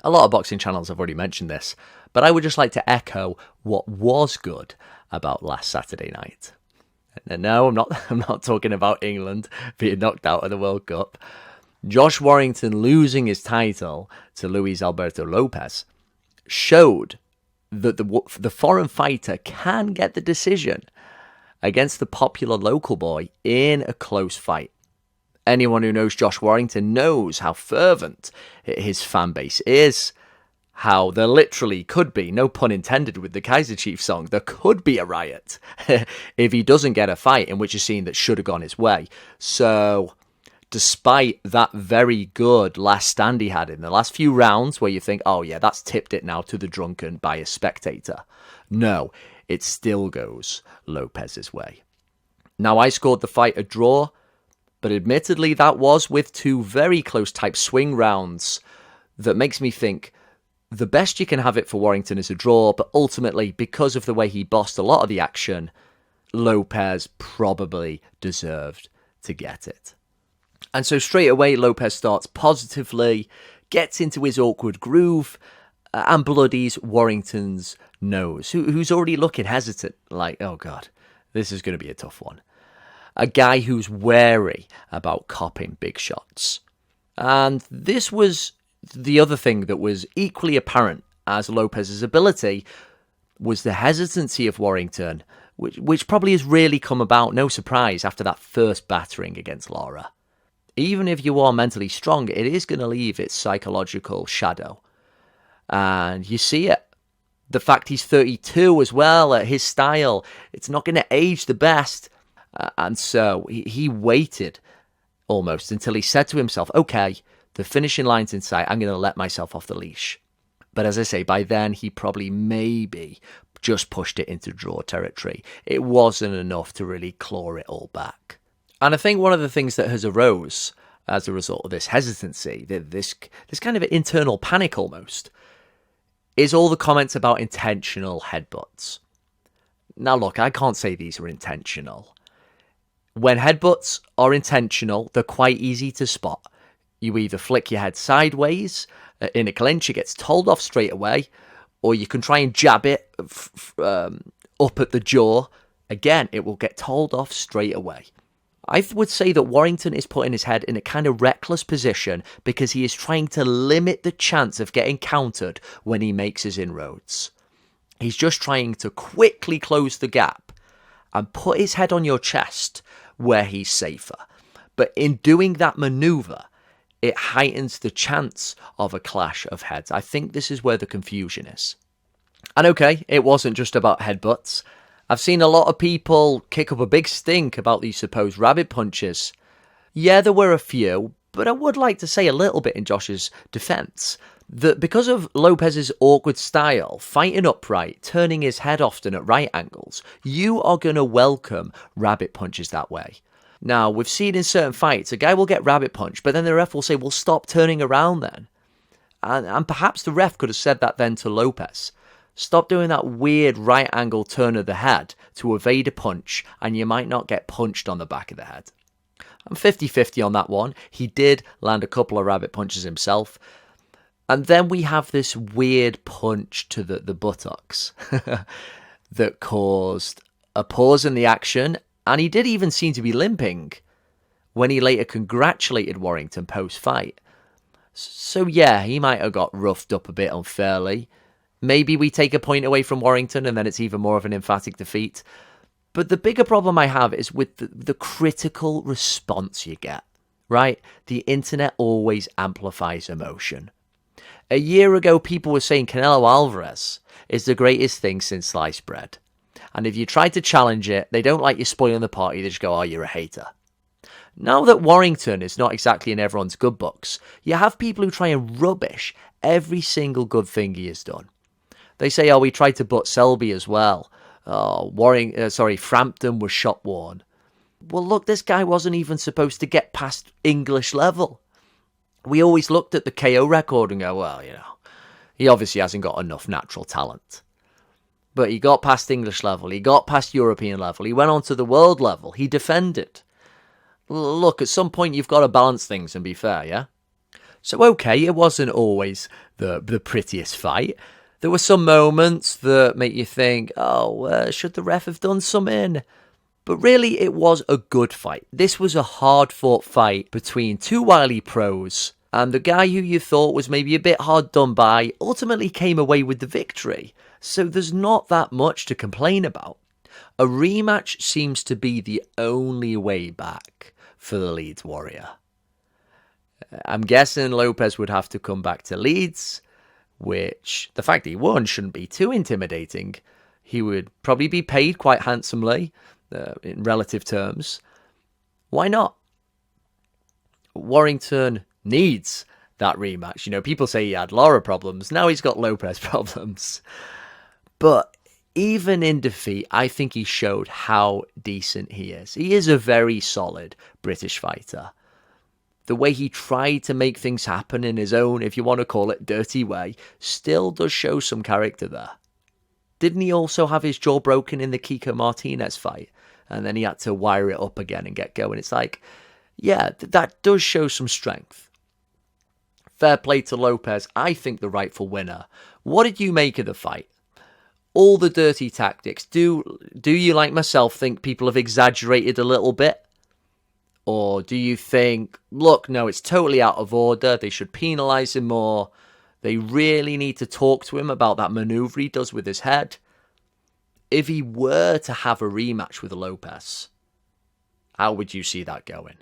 A lot of boxing channels have already mentioned this, but I would just like to echo what was good about last Saturday night. And no, I'm not talking about England being knocked out of the World Cup. Josh Warrington losing his title to Luis Alberto Lopez showed that the foreign fighter can get the decision against the popular local boy in a close fight. Anyone who knows Josh Warrington knows how fervent his fan base is, how there literally could be, no pun intended with the Kaiser Chiefs song, there could be a riot if he doesn't get a fight in which a scene that should have gone his way. So, despite that very good last stand he had in the last few rounds where you think, oh yeah, that's tipped it now to the drunken by a spectator. No, it still goes Lopez's way. Now, I scored the fight a draw, but admittedly that was with two very close type swing rounds that makes me think the best you can have it for Warrington is a draw, but ultimately, because of the way he bossed a lot of the action, Lopez probably deserved to get it. And so straight away, Lopez starts positively, gets into his awkward groove, and bloodies Warrington's nose, who's already looking hesitant, like, oh God, this is going to be a tough one. A guy who's wary about copping big shots. And this was the other thing that was equally apparent as Lopez's ability was the hesitancy of Warrington, which probably has really come about, no surprise, after that first battering against Lara. Even if you are mentally strong, it is going to leave its psychological shadow. And you see it. The fact he's 32 as well, his style, it's not going to age the best. And so he waited almost until he said to himself, okay, the finishing line's in sight, I'm going to let myself off the leash. But as I say, by then he probably maybe just pushed it into draw territory. It wasn't enough to really claw it all back. And I think one of the things that has arose as a result of this hesitancy, this kind of internal panic almost, is all the comments about intentional headbutts. Now look, I can't say these are intentional. When headbutts are intentional, they're quite easy to spot. You either flick your head sideways in a clinch, it gets told off straight away, or you can try and jab it up at the jaw. Again, it will get told off straight away. I would say that Warrington is putting his head in a kind of reckless position because he is trying to limit the chance of getting countered when he makes his inroads. He's just trying to quickly close the gap and put his head on your chest where he's safer. But in doing that maneuver, it heightens the chance of a clash of heads. I think this is where the confusion is. And okay, it wasn't just about headbutts. I've seen a lot of people kick up a big stink about these supposed rabbit punches. Yeah, there were a few, but I would like to say a little bit in Josh's defence that because of Lopez's awkward style, fighting upright, turning his head often at right angles, you are going to welcome rabbit punches that way. Now, we've seen in certain fights, a guy will get rabbit punched, but then the ref will say, well, stop turning around then. And perhaps the ref could have said that then to Lopez. Stop doing that weird right angle turn of the head to evade a punch, and you might not get punched on the back of the head. I'm 50-50 on that one. He did land a couple of rabbit punches himself. And then we have this weird punch to the buttocks that caused a pause in the action, and he did even seem to be limping when he later congratulated Warrington post-fight. So yeah, he might have got roughed up a bit unfairly. Maybe we take a point away from Warrington and then it's even more of an emphatic defeat. But the bigger problem I have is with the critical response you get, right? The internet always amplifies emotion. A year ago, people were saying Canelo Alvarez is the greatest thing since sliced bread. And if you try to challenge it, they don't like you spoiling the party. They just go, oh, you're a hater. Now that Warrington is not exactly in everyone's good books, you have people who try and rubbish every single good thing he has done. They say, oh, he tried to butt Selby as well. Oh, Frampton was shot worn. Well, look, this guy wasn't even supposed to get past English level. We always looked at the KO record and go, well, he obviously hasn't got enough natural talent. But he got past English level. He got past European level. He went on to the world level. He defended. Look, at some point you've got to balance things and be fair, yeah? So okay, it wasn't always the prettiest fight. There were some moments that make you think, oh, should the ref have done something? But really, it was a good fight. This was a hard-fought fight between two wily pros, and the guy who you thought was maybe a bit hard done by ultimately came away with the victory. So there's not that much to complain about. A rematch seems to be the only way back for the Leeds Warrior. I'm guessing Lopez would have to come back to Leeds, which the fact that he won shouldn't be too intimidating. He would probably be paid quite handsomely in relative terms. Why not? Warrington needs that rematch. You know, people say he had Lara problems. Now he's got Lopez problems. But even in defeat, I think he showed how decent he is. He is a very solid British fighter. The way he tried to make things happen in his own, if you want to call it, dirty way, still does show some character there. Didn't he also have his jaw broken in the Kiko Martinez fight? And then he had to wire it up again and get going. It's like, yeah, that does show some strength. Fair play to Lopez, I think the rightful winner. What did you make of the fight? All the dirty tactics. Do you, like myself, think people have exaggerated a little bit? Or do you think, look, no, it's totally out of order. They should penalise him more. They really need to talk to him about that manoeuvre he does with his head. If he were to have a rematch with Lopez, how would you see that going?